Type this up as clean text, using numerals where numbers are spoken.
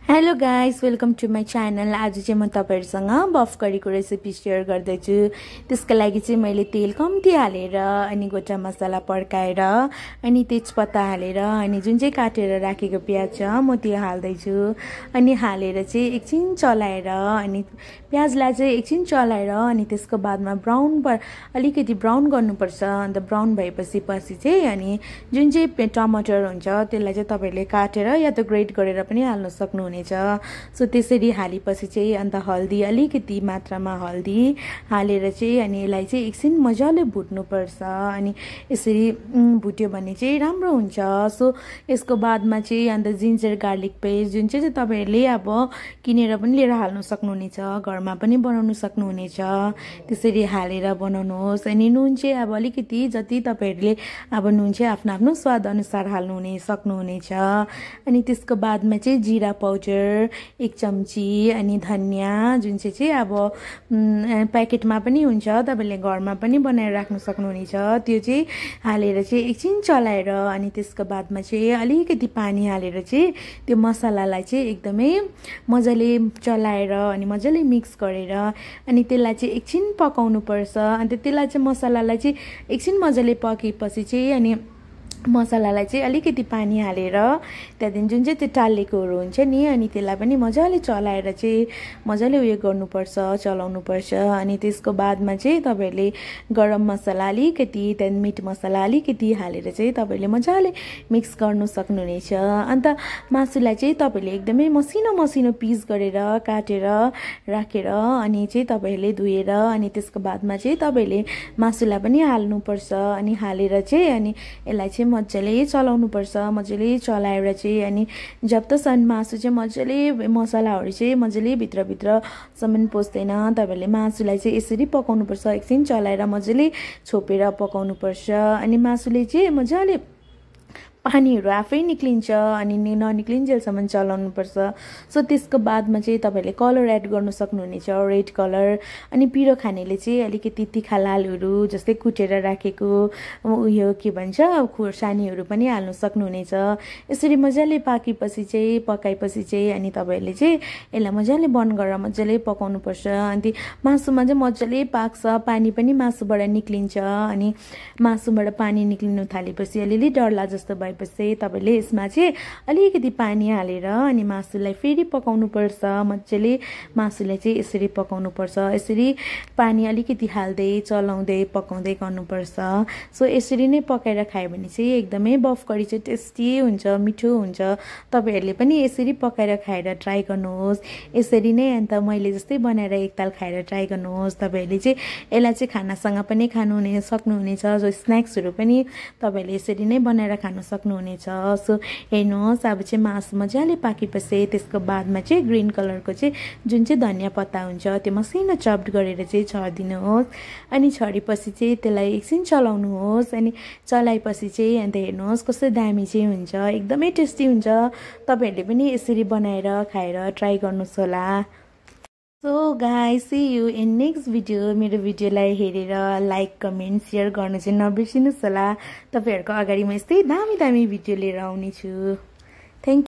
Hello guys, welcome to my channel. आज चाहिँ म तपाईहरुसँग बफ करीको रेसिपी शेयर गर्दैछु। त्यसका लागि चाहिँ मैले तेल कम्ती हालेर अनि गोटा मसला पड्काएर अनि तेजपत्ता हालेर अनि जुन चाहिँ काटेर राखेको प्याज छ म त्यो हाल्दैछु। अनि हालेर चाहिँ एकछिन चलाएर अनि प्याजलाई चाहिँ एकछिन चलाएर अनि त्यसको बादमा अलिकति ब्राउन गर्नुपर्छ। अन्त ब्राउन भएपछि चाहिँ अनि जुन चाहिँ टमाटर हुन्छ त्यसलाई चाहिँ तपाईहरुले काटेर या त ग्रेट गरेर पनि हाल्न सक्नुहुनेछ। सो त्यसरी हालेपछि चाहिँ अन्त हल्दी अलिकति मात्रामा हल्दी हालेर चाहिँ अनि यसलाई चाहिँ एकछिन मजाले भुट्नुपर्छ। अनि यसरी भुट्यो भने चाहिँ राम्रो हुन्छ। सो यसको बादमा चाहिँ अन्त जिन्जर गार्लिक पेस्ट जुन चाहिँ तपाईहरुले अब किनेर पनि लिएर हाल्न सक्नुहुनेछ, घरमा पनि बनाउन सक्नुहुनेछ। त्यसरी हालेर बनाउनुहोस्। अनि नुन चाहिँ अब अलिकति जति तपाईहरुले अब नुन चाहिँ आफ्नो आफ्नो स्वाद अनुसार हाल्नुहुने सक्नुहुनेछ। अनि त्यसको बादमा चाहिँ जीरा पाउडर 1 चम्ची अनि धनिया जुन चाहिँ अब प्याकेटमा पनि हुन्छ, तपाईले घरमा पनि बनाएर राख्न सक्नुहुनेछ, त्यो चाहिँ हालेर चाहिँ एकछिन चलाएर अनि त्यसको बादमा चाहिँ अलिकति पानी हालेर चाहिँ त्यो मसलालाई चाहिँ एकदमै मजाले चलाएर अनि मजाले मिक्स गरेर अनि त्यसलाई चाहिँ एकछिन पकाउनु पर्छ। अनि त्यसलाई चाहिँ मसलालाई चाहिँ एकछिन मजाले पकेपछि चाहिँ अनि मसलालाई चाहिँ अलिकति पानी हालेर त्यहाँदेखि जुन चाहिँ त्यो टालेकोहरू हुन्छ नि अनि त्यसलाई पनि मजाले चलाएर चाहिँ मजाले उयो गर्नुपर्छ, चलाउनुपर्छ। अनि त्यसको बादमा चाहिँ तपाईहरुले गरम मसला अलिकति त्यहाँदेखि मिट मसला अलिकति हालेर चाहिँ तपाईहरुले मजाले मिक्स गर्नु सक्नुहुनेछ। अन्त मासुलाई चाहिँ तपाईहरुले एकदमै मसिनो पिस गरेर काटेर राखेर अनि चाहिँ तपाईहरुले धुएर अनि त्यसको बादमा चाहिँ तपाईहरुले मासुलाई पनि हाल्नुपर्छ। अनि हालेर चाहिँ अनि यसलाई चाहिँ मजाले चलाउनु पर्छ। मजाले चलाएर चाहिँ अनि जब तसम्म मासु चाहिँ मजाले मसलाहरू चाहिँ मजाले भित्रसम्म पस्दैन तपाईहरुले मासुलाई चाहिँ यसरी पकाउनु पर्छ। एकछिन चलाएर मजाले छोपेर पकाउनु पर्छ। अनि मासुले चाहिँ मजाले पानीहरू आफै निक्लिन्छ अनि ननिक्लिन्जेलसम्म चलाउनु पर्छ। सो त्यसको बादमा चाहिँ तपाईहरुले कलर एड गर्न सक्नुहुनेछ, रेड कलर। अनि पिरो खानेले चाहिँ अलिकति तिखा लालहरू जस्तै कुटेर राखेको उयो के भन्छ खुर्सानीहरू पनि हाल्न सक्नुहुनेछ। यसरी मजाले पकाएपछि चाहिँ अनि तपाईहरुले चाहिँ यसलाई मजाले बन्द गरेर मजाले पकाउनु पर्छ। अनि मासुमा चाहिँ मजाले पाक्छ, पानी पनि मासुबाट निक्लिन्छ। अनि मासुबाट पानी निक्लिनु थालेपछि अलिअलि डरला जस्तो भएपछि तपाईले यसमा चाहिँ अलिकति पानी हालेर अनि मासुलाई फेरि पकाउनु पर्छ। मजाले मासुलाई चाहिँ यसरी पकाउनु पर्छ। यसरी पानी अलिकति हाल्दै चलाउँदै पकाउँदै गर्नुपर्छ। सो यसरी नै पकाएर खायो भने चाहिँ एकदमै बफ करी चाहिँ टेस्टी हुन्छ, मिठो हुन्छ। तपाईहरुले पनि यसरी पकाएर खाएर ट्राई गर्नुहोस्। यसरी नै अन्त मैले जस्तै बनाएर एकताल खाएर ट्राई गर्नुहोस्। तपाईहरुले चाहिँ यसलाई चाहिँ खानासँग पनि खानुहुने सक्नुहुनेछ। जो स्न्याक्सहरू पनि तपाईहरुले यसरी नै बनाएर खान सक्नुहुनेछ। सो हेर्नुहोस्, अब चाहिँ मासु मजाले पाकेपछि त्यसको बादमा चाहिँ ग्रीन कलरको चाहिँ जुन चाहिँ धनिया पत्ता हुन्छ त्यो मसिनो चप्ड गरेर चाहिँ छरिदिनुहोस्। अनि छरेपछि चाहिँ त्यसलाई एकछिन चलाउनुहोस्। अनि चलाएपछि चाहिँ अन्त हेर्नुहोस् कस्तो दामी चाहिँ हुन्छ, एकदमै टेस्टी हुन्छ। तपाईहरुले पनि यसरी बनाएर खाएर ट्राई गर्नुहोस् होला। So guys, see you in next video. मेरो भिडियोलाई हेरेर लाइक कमेन्ट सेयर गर्न चाहिँ नबिर्सिनुहोस् होला। तपाईहरुको अगाडि म यस्तै दामी भिडियो लिएर आउने छु। Thank you.